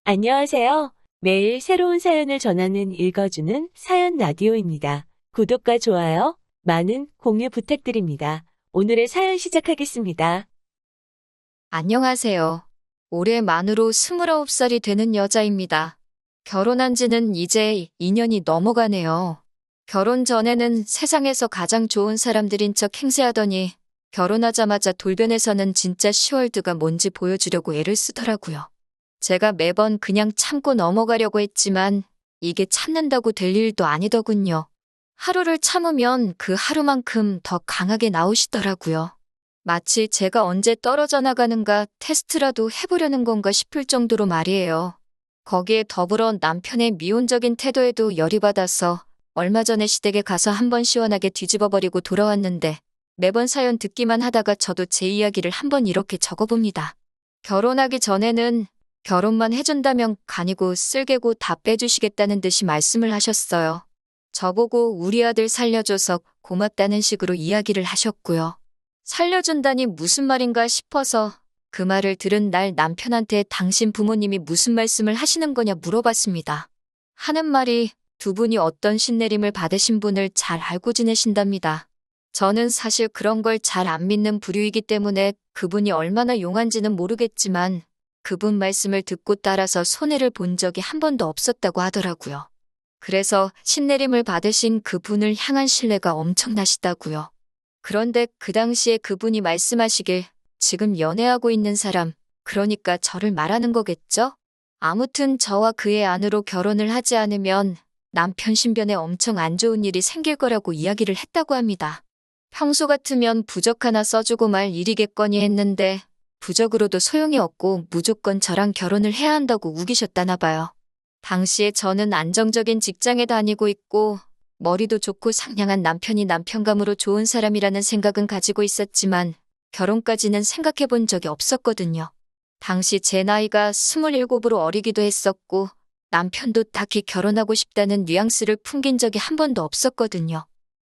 안녕하세요. 매일 새로운 사연을 전하는 읽어주는 사연 라디오입니다. 구독과 좋아요, 많은 공유 부탁드립니다. 오늘의 사연 시작하겠습니다. 안녕하세요. 올해 만으로 29살이 되는 여자입니다. 결혼한 지는 이제 2년이 넘어가네요. 결혼 전에는 세상에서 가장 좋은 사람들인 척 행세하더니 결혼하자마자 돌변해서는 진짜 시월드가 뭔지 보여주려고 애를 쓰더라고요. 제가 매번 그냥 참고 넘어가려고 했지만 이게 참는다고 될 일도 아니더군요. 하루를 참으면 그 하루만큼 더 강하게 나오시더라고요. 마치 제가 언제 떨어져 나가는가 테스트라도 해보려는 건가 싶을 정도로 말이에요. 거기에 더불어 남편의 미온적인 태도에도 열이 받아서 얼마 전에 시댁에 가서 한번 시원하게 뒤집어버리고 돌아왔는데 매번 사연 듣기만 하다가 저도 제 이야기를 한번 이렇게 적어봅니다. 결혼하기 전에는 결혼만 해준다면 간이고 쓸개고 다 빼주시겠다는 듯이 말씀을 하셨어요. 저보고 우리 아들 살려줘서 고맙다는 식으로 이야기를 하셨고요. 살려준다니 무슨 말인가 싶어서 그 말을 들은 날 남편한테 당신 부모님이 무슨 말씀을 하시는 거냐 물어봤습니다. 하는 말이 두 분이 어떤 신내림을 받으신 분을 잘 알고 지내신답니다. 저는 사실 그런 걸 잘 안 믿는 부류이기 때문에 그분이 얼마나 용한지는 모르겠지만 그분 말씀을 듣고 따라서 손해를 본 적이 한 번도 없었다고 하더라고요. 그래서 신내림을 받으신 그분을 향한 신뢰가 엄청나시다고요. 그런데 그 당시에 그분이 말씀하시길 지금 연애하고 있는 사람, 그러니까 저를 말하는 거겠죠? 아무튼 저와 그의 안으로 결혼을 하지 않으면 남편 신변에 엄청 안 좋은 일이 생길 거라고 이야기를 했다고 합니다. 평소 같으면 부적 하나 써주고 말 일이겠거니 했는데 부적으로도 소용이 없고 무조건 저랑 결혼을 해야 한다고 우기셨다나 봐요. 당시에 저는 안정적인 직장에 다니고 있고 머리도 좋고 상냥한 남편이 남편감으로 좋은 사람이라는 생각은 가지고 있었지만 결혼까지는 생각해 본 적이 없었거든요. 당시 제 나이가 27으로 어리기도 했었고 남편도 딱히 결혼하고 싶다는 뉘앙스를 풍긴 적이 한 번도 없었거든요.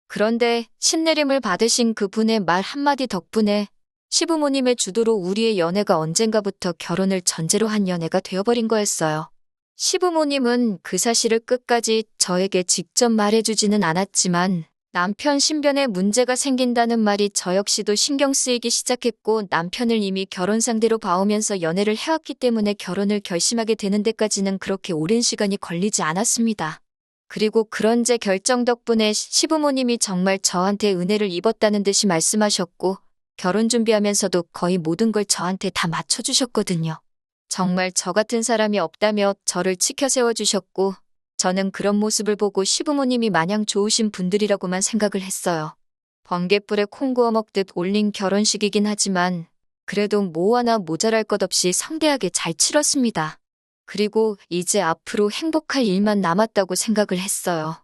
그런데 신내림을 받으신 그분의 말 한마디 덕분에 시부모님의 주도로 우리의 연애가 언젠가부터 결혼을 전제로 한 연애가 되어버린 거였어요. 시부모님은 그 사실을 끝까지 저에게 직접 말해주지는 않았지만 남편 신변에 문제가 생긴다는 말이 저 역시도 신경 쓰이기 시작했고 남편을 이미 결혼 상대로 봐오면서 연애를 해왔기 때문에 결혼을 결심하게 되는 데까지는 그렇게 오랜 시간이 걸리지 않았습니다. 그리고 그런 제 결정 덕분에 시부모님이 정말 저한테 은혜를 입었다는 듯이 말씀하셨고 결혼 준비하면서도 거의 모든 걸 저한테 다 맞춰주셨거든요. 정말 저 같은 사람이 없다며 저를 치켜 세워주셨고 저는 그런 모습을 보고 시부모님이 마냥 좋으신 분들이라고만 생각을 했어요. 번갯불에 콩 구워 먹듯 올린 결혼식이긴 하지만 그래도 뭐 하나 모자랄 것 없이 성대하게 잘 치렀습니다. 그리고 이제 앞으로 행복할 일만 남았다고 생각을 했어요.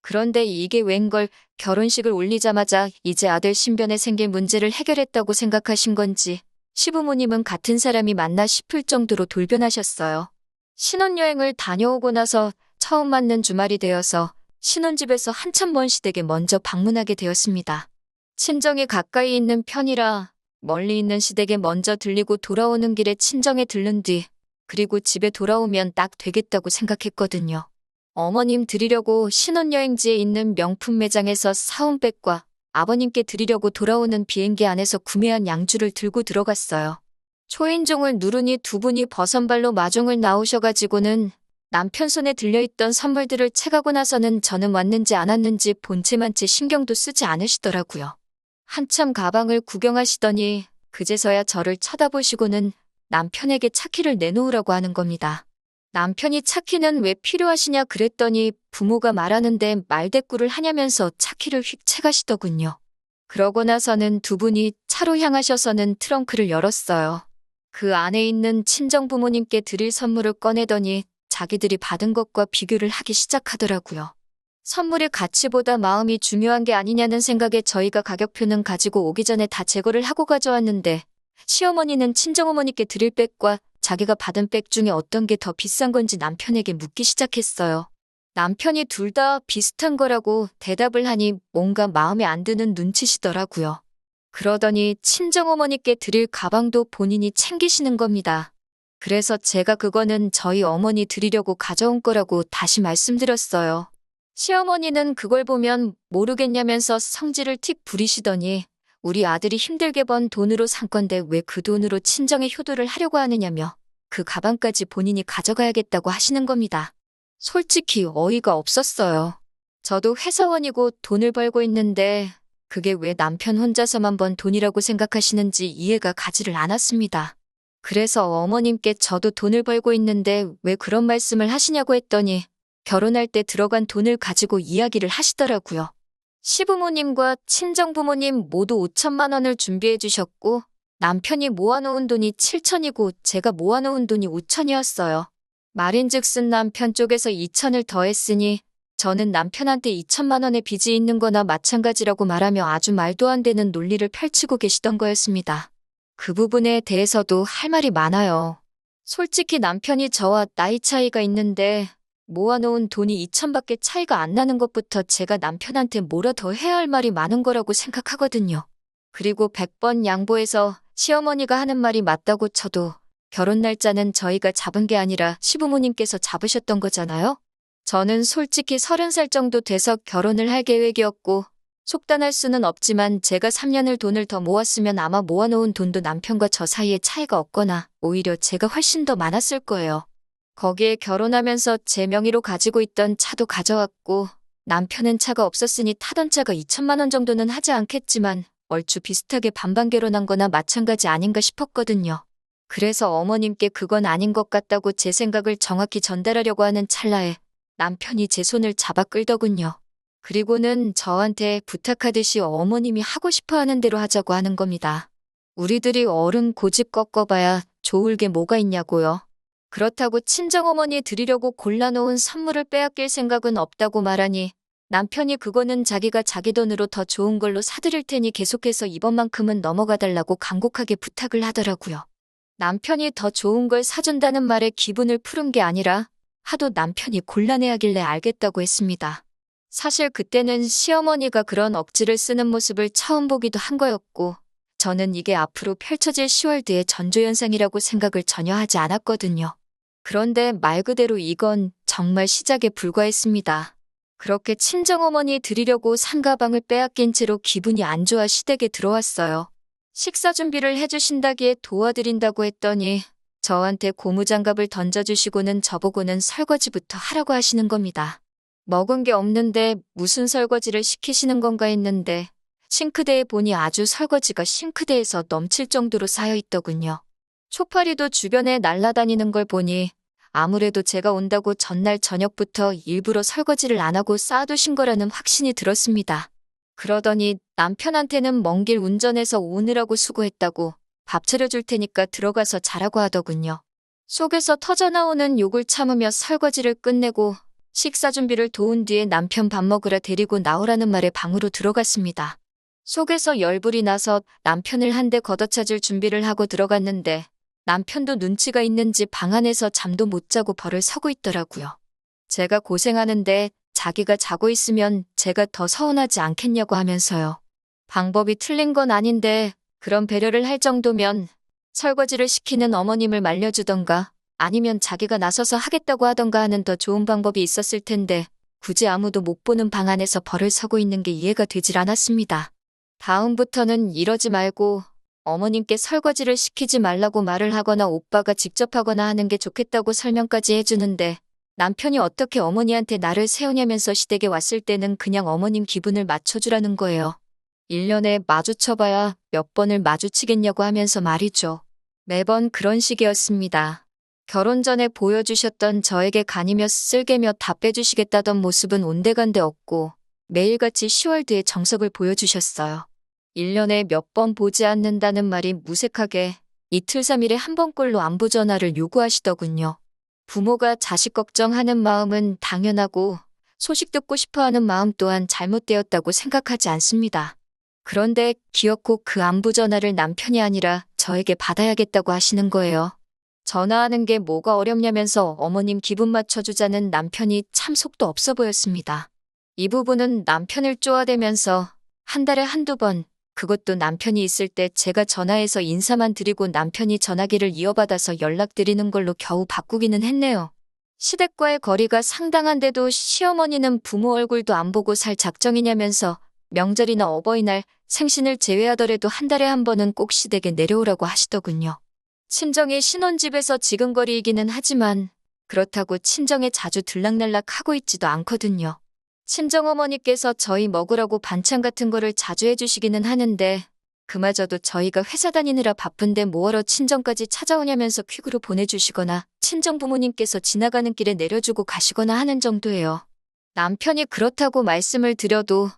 그런데 이게 웬걸 결혼식을 올리자마자 이제 아들 신변에 생길 문제를 해결했다고 생각하신 건지 시부모님은 같은 사람이 맞나 싶을 정도로 돌변하셨어요. 신혼여행을 다녀오고 나서 처음 맞는 주말이 되어서 신혼집에서 한참 먼 시댁에 먼저 방문하게 되었습니다. 친정이 가까이 있는 편이라 멀리 있는 시댁에 먼저 들리고 돌아오는 길에 친정에 들른 뒤 그리고 집에 돌아오면 딱 되겠다고 생각했거든요. 어머님 드리려고 신혼여행지에 있는 명품 매장에서 사온 백과 아버님께 드리려고 돌아오는 비행기 안에서 구매한 양주를 들고 들어갔어요. 초인종을 누르니 두 분이 버선발로 마중을 나오셔가지고는 남편 손에 들려있던 선물들을 채가고 나서는 저는 왔는지 안 왔는지 본체만 채 신경도 쓰지 않으시더라고요. 한참 가방을 구경하시더니 그제서야 저를 쳐다보시고는 남편에게 차키를 내놓으라고 하는 겁니다. 남편이 차키는 왜 필요하시냐 그랬더니 부모가 말하는데 말대꾸를 하냐면서 차키를 휙 채가시더군요. 그러고 나서는 두 분이 차로 향하셔서는 트렁크를 열었어요. 그 안에 있는 친정 부모님께 드릴 선물을 꺼내더니 자기들이 받은 것과 비교를 하기 시작하더라고요. 선물의 가치보다 마음이 중요한 게 아니냐는 생각에 저희가 가격표는 가지고 오기 전에 다 제거를 하고 가져왔는데 시어머니는 친정어머니께 드릴 백과 자기가 받은 백 중에 어떤 게 더 비싼 건지 남편에게 묻기 시작했어요. 남편이 둘 다 비슷한 거라고 대답을 하니 뭔가 마음에 안 드는 눈치시더라고요. 그러더니 친정어머니께 드릴 가방도 본인이 챙기시는 겁니다. 그래서 제가 그거는 저희 어머니 드리려고 가져온 거라고 다시 말씀드렸어요. 시어머니는 그걸 보면 모르겠냐면서 성질을 틱 부리시더니 우리 아들이 힘들게 번 돈으로 산 건데 왜 그 돈으로 친정에 효도를 하려고 하느냐며 그 가방까지 본인이 가져가야겠다고 하시는 겁니다. 솔직히 어이가 없었어요. 저도 회사원이고 돈을 벌고 있는데 그게 왜 남편 혼자서만 번 돈이라고 생각하시는지 이해가 가지를 않았습니다. 그래서 어머님께 저도 돈을 벌고 있는데 왜 그런 말씀을 하시냐고 했더니 결혼할 때 들어간 돈을 가지고 이야기를 하시더라고요. 시부모님과 친정부모님 모두 5천만 원을 준비해 주셨고 남편이 모아놓은 돈이 7천이고 제가 모아놓은 돈이 5천이었어요. 말인즉슨 남편 쪽에서 2천을 더했으니 저는 남편한테 2천만 원의 빚이 있는 거나 마찬가지라고 말하며 아주 말도 안 되는 논리를 펼치고 계시던 거였습니다. 그 부분에 대해서도 할 말이 많아요. 솔직히 남편이 저와 나이 차이가 있는데 모아놓은 돈이 2천밖에 차이가 안 나는 것부터 제가 남편한테 뭐라 더 해야 할 말이 많은 거라고 생각하거든요. 그리고 100번 양보해서 시어머니가 하는 말이 맞다고 쳐도 결혼 날짜는 저희가 잡은 게 아니라 시부모님께서 잡으셨던 거잖아요. 저는 솔직히 30살 정도 돼서 결혼을 할 계획이었고 속단할 수는 없지만 제가 3년을 돈을 더 모았으면 아마 모아놓은 돈도 남편과 저 사이에 차이가 없거나 오히려 제가 훨씬 더 많았을 거예요. 거기에 결혼하면서 제 명의로 가지고 있던 차도 가져왔고 남편은 차가 없었으니 타던 차가 2천만 원 정도는 하지 않겠지만 얼추 비슷하게 반반 결혼한 거나 마찬가지 아닌가 싶었거든요. 그래서 어머님께 그건 아닌 것 같다고 제 생각을 정확히 전달하려고 하는 찰나에 남편이 제 손을 잡아 끌더군요. 그리고는 저한테 부탁하듯이 어머님이 하고 싶어 하는 대로 하자고 하는 겁니다. 우리들이 어른 고집 꺾어봐야 좋을 게 뭐가 있냐고요. 그렇다고 친정어머니 드리려고 골라놓은 선물을 빼앗길 생각은 없다고 말하니 남편이 그거는 자기가 자기 돈으로 더 좋은 걸로 사드릴 테니 계속해서 이번만큼은 넘어가달라고 간곡하게 부탁을 하더라고요. 남편이 더 좋은 걸 사준다는 말에 기분을 푸른 게 아니라 하도 남편이 곤란해하길래 알겠다고 했습니다. 사실 그때는 시어머니가 그런 억지를 쓰는 모습을 처음 보기도 한 거였고 저는 이게 앞으로 펼쳐질 10월드의 전조현상이라고 생각을 전혀 하지 않았거든요. 그런데 말 그대로 이건 정말 시작에 불과했습니다. 그렇게 친정어머니 드리려고 산 가방을 빼앗긴 채로 기분이 안 좋아 시댁에 들어왔어요. 식사 준비를 해주신다기에 도와드린다고 했더니 저한테 고무장갑을 던져주시고는 저보고는 설거지부터 하라고 하시는 겁니다. 먹은 게 없는데 무슨 설거지를 시키시는 건가 했는데 싱크대에 보니 아주 설거지가 싱크대에서 넘칠 정도로 쌓여 있더군요. 초파리도 주변에 날아다니는 걸 보니 아무래도 제가 온다고 전날 저녁부터 일부러 설거지를 안 하고 쌓아두신 거라는 확신이 들었습니다. 그러더니 남편한테는 먼 길 운전해서 오느라고 수고했다고 밥 차려줄 테니까 들어가서 자라고 하더군요. 속에서 터져나오는 욕을 참으며 설거지를 끝내고 식사 준비를 도운 뒤에 남편 밥 먹으러 데리고 나오라는 말에 방으로 들어갔습니다. 속에서 열불이 나서 남편을 한 대 걷어차줄 준비를 하고 들어갔는데 남편도 눈치가 있는지 방 안에서 잠도 못 자고 벌을 서고 있더라고요. 제가 고생하는데 자기가 자고 있으면 제가 더 서운하지 않겠냐고 하면서요. 방법이 틀린 건 아닌데 그런 배려를 할 정도면 설거지를 시키는 어머님을 말려주던가 아니면 자기가 나서서 하겠다고 하던가 하는 더 좋은 방법이 있었을 텐데 굳이 아무도 못 보는 방 안에서 벌을 서고 있는 게 이해가 되질 않았습니다. 다음부터는 이러지 말고 어머님께 설거지를 시키지 말라고 말을 하거나 오빠가 직접 하거나 하는 게 좋겠다고 설명까지 해주는데 남편이 어떻게 어머니한테 나를 세우냐면서 시댁에 왔을 때는 그냥 어머님 기분을 맞춰주라는 거예요. 1년에 마주쳐봐야 몇 번을 마주치겠냐고 하면서 말이죠. 매번 그런 식이었습니다. 결혼 전에 보여주셨던 저에게 간이며 쓸개며 다 빼주시겠다던 모습은 온데간데 없고 매일같이 10월드의 정석을 보여주셨어요. 1년에 몇 번 보지 않는다는 말이 무색하게 이틀 3일에 한 번꼴로 안부 전화를 요구하시더군요. 부모가 자식 걱정하는 마음은 당연하고 소식 듣고 싶어하는 마음 또한 잘못되었다고 생각하지 않습니다. 그런데 기어코 그 안부 전화를 남편이 아니라 저에게 받아야겠다고 하시는 거예요. 전화하는 게 뭐가 어렵냐면서 어머님 기분 맞춰주자는 남편이 참 속도 없어 보였습니다. 이 부분은 남편을 쪼아대면서 한 달에 한두 번 그것도 남편이 있을 때 제가 전화해서 인사만 드리고 남편이 전화기를 이어받아서 연락드리는 걸로 겨우 바꾸기는 했네요. 시댁과의 거리가 상당한데도 시어머니는 부모 얼굴도 안 보고 살 작정이냐면서 명절이나 어버이날, 생신을 제외하더라도 한 달에 한 번은 꼭 시댁에 내려오라고 하시더군요. 친정이 신혼집에서 지근거리이기는 하지만 그렇다고 친정에 자주 들락날락 하고 있지도 않거든요. 친정어머니께서 저희 먹으라고 반찬 같은 거를 자주 해주시기는 하는데 그마저도 저희가 회사 다니느라 바쁜데 뭐하러 친정까지 찾아오냐면서 퀵으로 보내주시거나 친정 부모님께서 지나가는 길에 내려주고 가시거나 하는 정도예요. 남편이 그렇다고 말씀을 드려도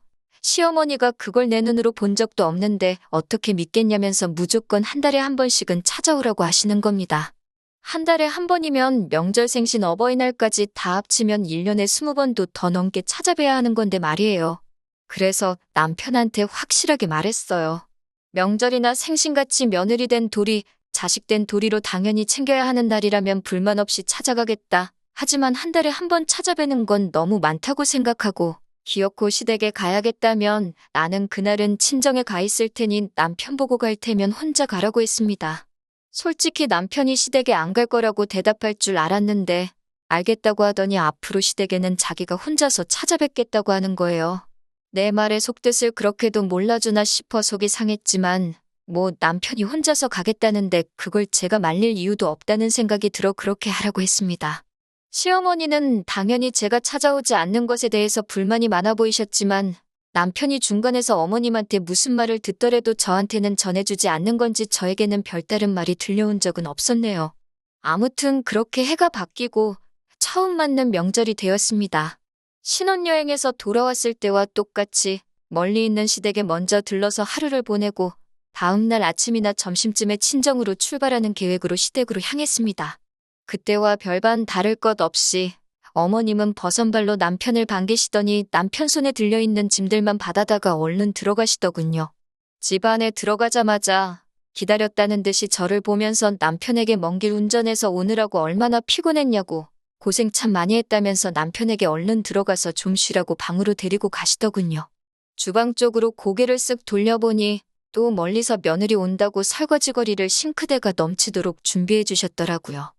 시어머니가 그걸 내 눈으로 본 적도 없는데 어떻게 믿겠냐면서 무조건 한 달에 한 번씩은 찾아오라고 하시는 겁니다. 한 달에 한 번이면 명절 생신 어버이날까지 다 합치면 1년에 20번도 더 넘게 찾아뵈야 하는 건데 말이에요. 그래서 남편한테 확실하게 말했어요. 명절이나 생신같이 며느리 된 도리, 자식 된 도리로 당연히 챙겨야 하는 날이라면 불만 없이 찾아가겠다. 하지만 한 달에 한 번 찾아뵈는 건 너무 많다고 생각하고 기어코 시댁에 가야겠다면 나는 그날은 친정에 가 있을 테니 남편 보고 갈 테면 혼자 가라고 했습니다. 솔직히 남편이 시댁에 안 갈 거라고 대답할 줄 알았는데 알겠다고 하더니 앞으로 시댁에는 자기가 혼자서 찾아뵙겠다고 하는 거예요. 내 말의 속뜻을 그렇게도 몰라주나 싶어 속이 상했지만 뭐 남편이 혼자서 가겠다는데 그걸 제가 말릴 이유도 없다는 생각이 들어 그렇게 하라고 했습니다. 시어머니는 당연히 제가 찾아오지 않는 것에 대해서 불만이 많아 보이셨지만 남편이 중간에서 어머님한테 무슨 말을 듣더라도 저한테는 전해주지 않는 건지 저에게는 별다른 말이 들려온 적은 없었네요. 아무튼 그렇게 해가 바뀌고 처음 맞는 명절이 되었습니다. 신혼여행에서 돌아왔을 때와 똑같이 멀리 있는 시댁에 먼저 들러서 하루를 보내고 다음날 아침이나 점심쯤에 친정으로 출발하는 계획으로 시댁으로 향했습니다. 그때와 별반 다를 것 없이 어머님은 버선발로 남편을 반기시더니 남편 손에 들려있는 짐들만 받아다가 얼른 들어가시더군요. 집 안에 들어가자마자 기다렸다는 듯이 저를 보면서 남편에게 먼 길 운전해서 오느라고 얼마나 피곤했냐고 고생 참 많이 했다면서 남편에게 얼른 들어가서 좀 쉬라고 방으로 데리고 가시더군요. 주방 쪽으로 고개를 쓱 돌려보니 또 멀리서 며느리 온다고 설거지거리를 싱크대가 넘치도록 준비해 주셨더라고요.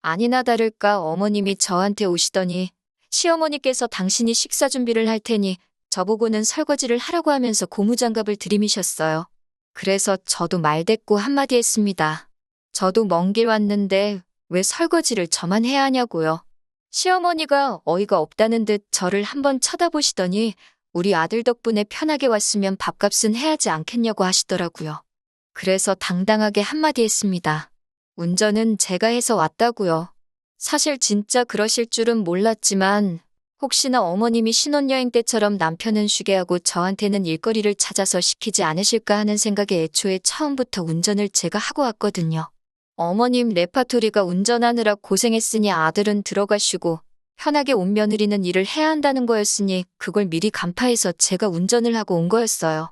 아니나 다를까 어머님이 저한테 오시더니 시어머니께서 당신이 식사 준비를 할 테니 저보고는 설거지를 하라고 하면서 고무장갑을 들이미셨어요. 그래서 저도 말대꾸 한마디 했습니다. 저도 먼 길 왔는데 왜 설거지를 저만 해야 하냐고요. 시어머니가 어이가 없다는 듯 저를 한번 쳐다보시더니 우리 아들 덕분에 편하게 왔으면 밥값은 해야지 않겠냐고 하시더라고요. 그래서 당당하게 한마디 했습니다. 운전은 제가 해서 왔다고요. 사실 진짜 그러실 줄은 몰랐지만 혹시나 어머님이 신혼여행 때처럼 남편은 쉬게 하고 저한테는 일거리를 찾아서 시키지 않으실까 하는 생각에 애초에 처음부터 운전을 제가 하고 왔거든요. 어머님 레파토리가 운전하느라 고생했으니 아들은 들어가시고 편하게 온 며느리는 일을 해야 한다는 거였으니 그걸 미리 간파해서 제가 운전을 하고 온 거였어요.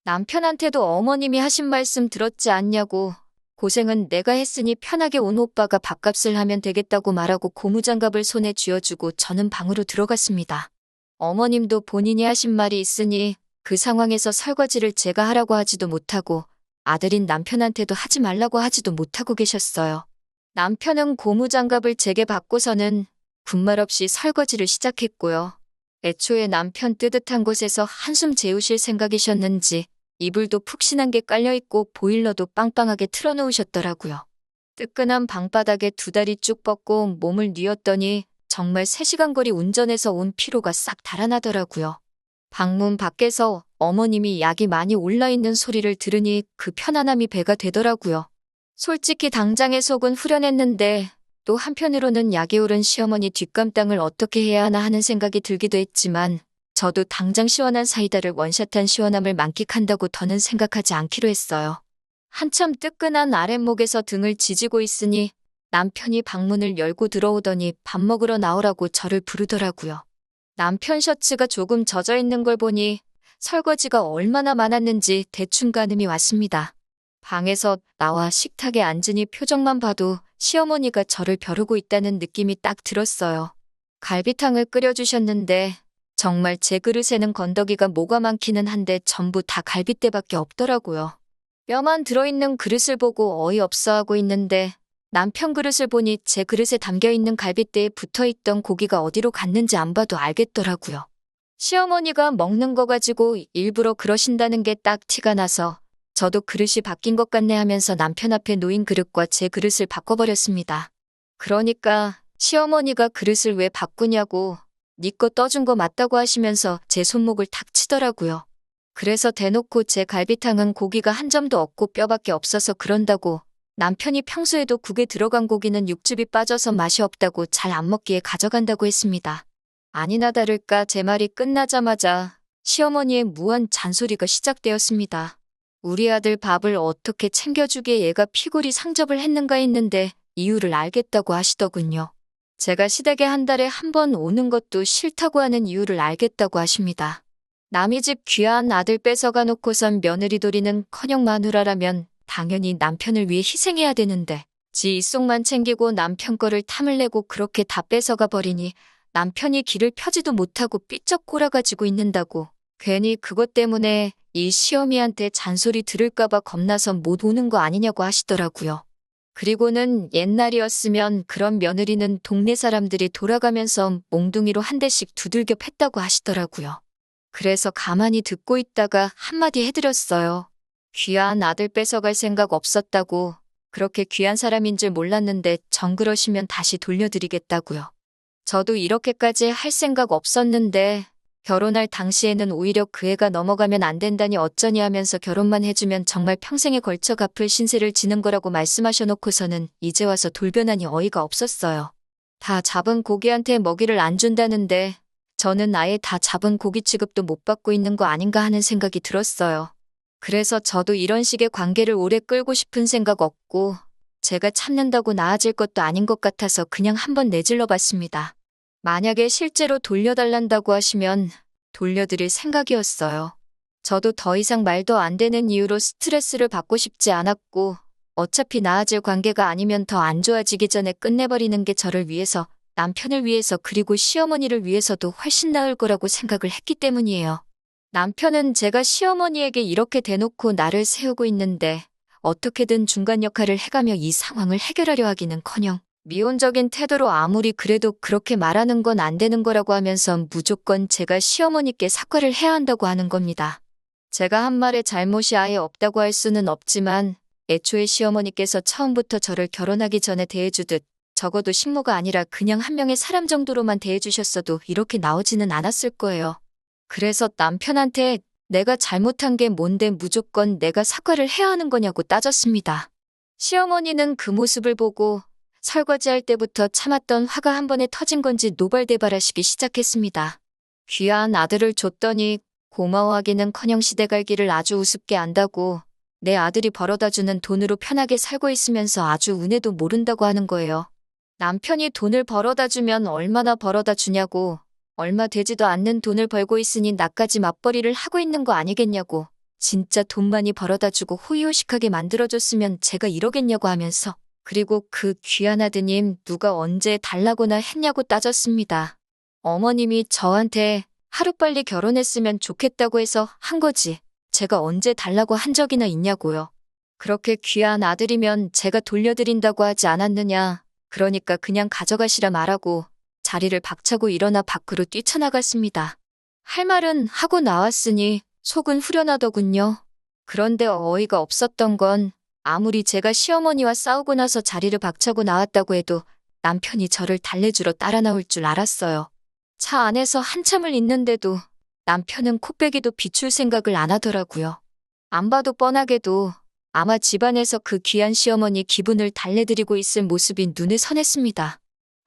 남편한테도 어머님이 하신 말씀 들었지 않냐고 고생은 내가 했으니 편하게 온 오빠가 밥값을 하면 되겠다고 말하고 고무장갑을 손에 쥐어주고 저는 방으로 들어갔습니다. 어머님도 본인이 하신 말이 있으니 그 상황에서 설거지를 제가 하라고 하지도 못하고 아들인 남편한테도 하지 말라고 하지도 못하고 계셨어요. 남편은 고무장갑을 제게 받고서는 군말 없이 설거지를 시작했고요. 애초에 남편 뜨뜻한 곳에서 한숨 재우실 생각이셨는지 이불도 푹신한 게 깔려있고 보일러도 빵빵하게 틀어놓으셨더라고요. 뜨끈한 방바닥에 두 다리 쭉 뻗고 몸을 뉘었더니 정말 3시간 거리 운전해서 온 피로가 싹 달아나더라고요. 방문 밖에서 어머님이 약이 많이 올라있는 소리를 들으니 그 편안함이 배가 되더라고요. 솔직히 당장에 속은 후련했는데 또 한편으로는 약이 오른 시어머니 뒷감당을 어떻게 해야 하나 하는 생각이 들기도 했지만 저도 당장 시원한 사이다를 원샷한 시원함을 만끽한다고 더는 생각하지 않기로 했어요. 한참 뜨끈한 아랫목에서 등을 지지고 있으니 남편이 방문을 열고 들어오더니 밥 먹으러 나오라고 저를 부르더라고요. 남편 셔츠가 조금 젖어 있는 걸 보니 설거지가 얼마나 많았는지 대충 가늠이 왔습니다. 방에서 나와 식탁에 앉으니 표정만 봐도 시어머니가 저를 벼르고 있다는 느낌이 딱 들었어요. 갈비탕을 끓여주셨는데 정말 제 그릇에는 건더기가 뭐가 많기는 한데 전부 다 갈빗대밖에 없더라고요. 뼈만 들어있는 그릇을 보고 어이없어하고 있는데 남편 그릇을 보니 제 그릇에 담겨있는 갈빗대에 붙어있던 고기가 어디로 갔는지 안 봐도 알겠더라고요. 시어머니가 먹는 거 가지고 일부러 그러신다는 게 딱 티가 나서 저도 그릇이 바뀐 것 같네 하면서 남편 앞에 놓인 그릇과 제 그릇을 바꿔버렸습니다. 그러니까 시어머니가 그릇을 왜 바꾸냐고 니 거 떠준 거 맞다고 하시면서 제 손목을 탁 치더라고요. 그래서 대놓고 제 갈비탕은 고기가 한 점도 없고 뼈밖에 없어서 그런다고 남편이 평소에도 국에 들어간 고기는 육즙이 빠져서 맛이 없다고 잘 안 먹기에 가져간다고 했습니다. 아니나 다를까 제 말이 끝나자마자 시어머니의 무한 잔소리가 시작되었습니다. 우리 아들 밥을 어떻게 챙겨주기에 얘가 피골이 상접을 했는가 했는데 이유를 알겠다고 하시더군요. 제가 시댁에 한 달에 한 번 오는 것도 싫다고 하는 이유를 알겠다고 하십니다. 남의 집 귀한 아들 뺏어가 놓고선 며느리 도리는커녕 마누라라면 당연히 남편을 위해 희생해야 되는데 지 입속만 챙기고 남편 거를 탐을 내고 그렇게 다 뺏어가 버리니 남편이 길을 펴지도 못하고 삐쩍 꼴아가지고 있는다고 괜히 그것 때문에 이 시어미한테 잔소리 들을까봐 겁나서 못 오는 거 아니냐고 하시더라고요. 그리고는 옛날이었으면 그런 며느리는 동네 사람들이 돌아가면서 몽둥이로 한 대씩 두들겨 팼다고 하시더라고요. 그래서 가만히 듣고 있다가 한마디 해드렸어요. 귀한 아들 뺏어갈 생각 없었다고 그렇게 귀한 사람인 줄 몰랐는데 정그러시면 다시 돌려드리겠다고요. 저도 이렇게까지 할 생각 없었는데 결혼할 당시에는 오히려 그 애가 넘어가면 안 된다니 어쩌니 하면서 결혼만 해주면 정말 평생에 걸쳐 갚을 신세를 지는 거라고 말씀하셔놓고서는 이제 와서 돌변하니 어이가 없었어요. 다 잡은 고기한테 먹이를 안 준다는데 저는 아예 다 잡은 고기 취급도 못 받고 있는 거 아닌가 하는 생각이 들었어요. 그래서 저도 이런 식의 관계를 오래 끌고 싶은 생각 없고 제가 참는다고 나아질 것도 아닌 것 같아서 그냥 한번 내질러 봤습니다. 만약에 실제로 돌려달란다고 하시면 돌려드릴 생각이었어요. 저도 더 이상 말도 안 되는 이유로 스트레스를 받고 싶지 않았고 어차피 나아질 관계가 아니면 더 안 좋아지기 전에 끝내버리는 게 저를 위해서, 남편을 위해서 그리고 시어머니를 위해서도 훨씬 나을 거라고 생각을 했기 때문이에요. 남편은 제가 시어머니에게 이렇게 대놓고 나를 세우고 있는데 어떻게든 중간 역할을 해가며 이 상황을 해결하려 하기는커녕 미온적인 태도로 아무리 그래도 그렇게 말하는 건 안 되는 거라고 하면서 무조건 제가 시어머니께 사과를 해야 한다고 하는 겁니다. 제가 한 말에 잘못이 아예 없다고 할 수는 없지만 애초에 시어머니께서 처음부터 저를 결혼하기 전에 대해주듯 적어도 식모가 아니라 그냥 한 명의 사람 정도로만 대해주셨어도 이렇게 나오지는 않았을 거예요. 그래서 남편한테 내가 잘못한 게 뭔데 무조건 내가 사과를 해야 하는 거냐고 따졌습니다. 시어머니는 그 모습을 보고 설거지할 때부터 참았던 화가 한 번에 터진 건지 노발대발하시기 시작했습니다. 귀한 아들을 줬더니 고마워하기는커녕 시대갈기를 아주 우습게 안다고 내 아들이 벌어다주는 돈으로 편하게 살고 있으면서 아주 은혜도 모른다고 하는 거예요. 남편이 돈을 벌어다주면 얼마나 벌어다주냐고, 얼마 되지도 않는 돈을 벌고 있으니 나까지 맞벌이를 하고 있는 거 아니겠냐고, 진짜 돈 많이 벌어다주고 호의호식하게 만들어줬으면 제가 이러겠냐고 하면서 그리고 그 귀한 아드님 누가 언제 달라고나 했냐고 따졌습니다. 어머님이 저한테 하루빨리 결혼했으면 좋겠다고 해서 한 거지 제가 언제 달라고 한 적이나 있냐고요. 그렇게 귀한 아들이면 제가 돌려드린다고 하지 않았느냐. 그러니까 그냥 가져가시라 말하고 자리를 박차고 일어나 밖으로 뛰쳐나갔습니다. 할 말은 하고 나왔으니 속은 후련하더군요. 그런데 어이가 없었던 건 아무리 제가 시어머니와 싸우고 나서 자리를 박차고 나왔다고 해도 남편이 저를 달래주러 따라 나올 줄 알았어요. 차 안에서 한참을 있는데도 남편은 코빼기도 비출 생각을 안 하더라고요. 안 봐도 뻔하게도 아마 집안에서 그 귀한 시어머니 기분을 달래드리고 있을 모습이 눈에 선했습니다.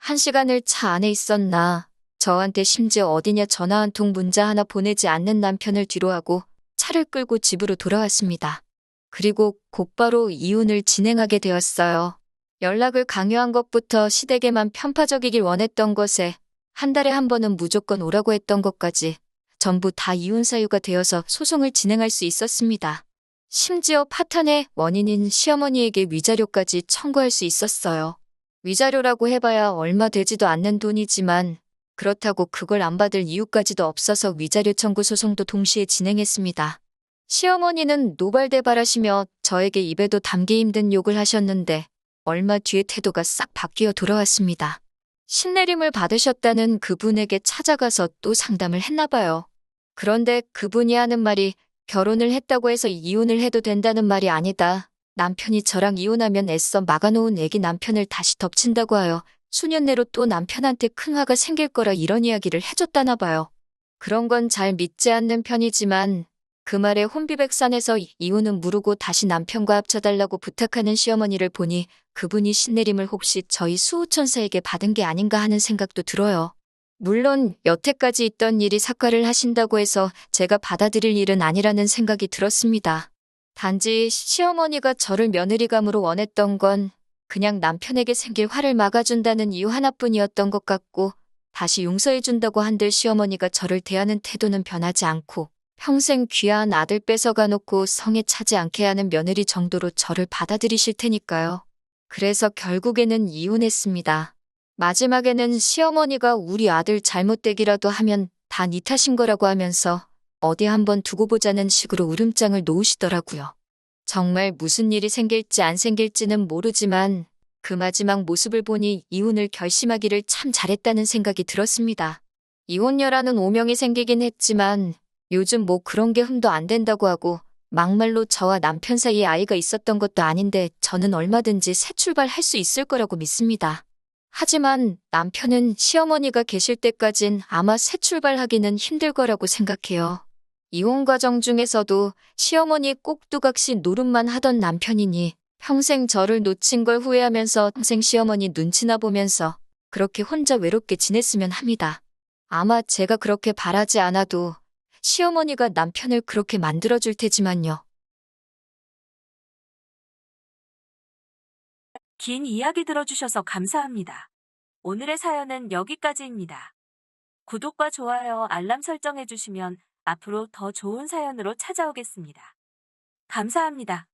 1시간을 차 안에 있었나, 저한테 심지어 어디냐 전화 한 통 문자 하나 보내지 않는 남편을 뒤로하고 차를 끌고 집으로 돌아왔습니다. 그리고 곧바로 이혼을 진행하게 되었어요. 연락을 강요한 것부터 시댁에만 편파적이길 원했던 것에 한 달에 한 번은 무조건 오라고 했던 것까지 전부 다 이혼 사유가 되어서 소송을 진행할 수 있었습니다. 심지어 파탄의 원인인 시어머니에게 위자료까지 청구할 수 있었어요. 위자료라고 해봐야 얼마 되지도 않는 돈이지만 그렇다고 그걸 안 받을 이유까지도 없어서 위자료 청구 소송도 동시에 진행했습니다. 시어머니는 노발대발하시며 저에게 입에도 담기 힘든 욕을 하셨는데 얼마 뒤에 태도가 싹 바뀌어 돌아왔습니다. 신내림을 받으셨다는 그분에게 찾아가서 또 상담을 했나 봐요. 그런데 그분이 하는 말이 결혼을 했다고 해서 이혼을 해도 된다는 말이 아니다. 남편이 저랑 이혼하면 애써 막아놓은 애기 남편을 다시 덮친다고 하여 수년 내로 또 남편한테 큰 화가 생길 거라 이런 이야기를 해줬다나 봐요. 그런 건 잘 믿지 않는 편이지만 그 말에 혼비백산해서 이혼은 무르고 다시 남편과 합쳐달라고 부탁하는 시어머니를 보니 그분이 신내림을 혹시 저희 수호천사에게 받은 게 아닌가 하는 생각도 들어요. 물론 여태까지 있던 일이 사과를 하신다고 해서 제가 받아들일 일은 아니라는 생각이 들었습니다. 단지 시어머니가 저를 며느리감으로 원했던 건 그냥 남편에게 생길 화를 막아준다는 이유 하나뿐이었던 것 같고 다시 용서해준다고 한들 시어머니가 저를 대하는 태도는 변하지 않고 평생 귀한 아들 뺏어가 놓고 성에 차지 않게 하는 며느리 정도로 저를 받아들이실 테니까요. 그래서 결국에는 이혼했습니다. 마지막에는 시어머니가 우리 아들 잘못되기라도 하면 다 네 탓인 거라고 하면서 어디 한번 두고 보자는 식으로 울음장을 놓으시더라고요. 정말 무슨 일이 생길지 안 생길지는 모르지만 그 마지막 모습을 보니 이혼을 결심하기를 참 잘했다는 생각이 들었습니다. 이혼녀라는 오명이 생기긴 했지만 요즘 뭐 그런 게 흠도 안 된다고 하고 막말로 저와 남편 사이에 아이가 있었던 것도 아닌데 저는 얼마든지 새 출발할 수 있을 거라고 믿습니다. 하지만 남편은 시어머니가 계실 때까진 아마 새 출발하기는 힘들 거라고 생각해요. 이혼 과정 중에서도 시어머니 꼭두각시 노릇만 하던 남편이니 평생 저를 놓친 걸 후회하면서 평생 시어머니 눈치나 보면서 그렇게 혼자 외롭게 지냈으면 합니다. 아마 제가 그렇게 바라지 않아도 시어머니가 남편을 그렇게 만들어줄 테지만요. 긴 이야기 들어주셔서 감사합니다. 오늘의 사연은 여기까지입니다. 구독과 좋아요, 알람 설정해주시면 앞으로 더 좋은 사연으로 찾아오겠습니다. 감사합니다.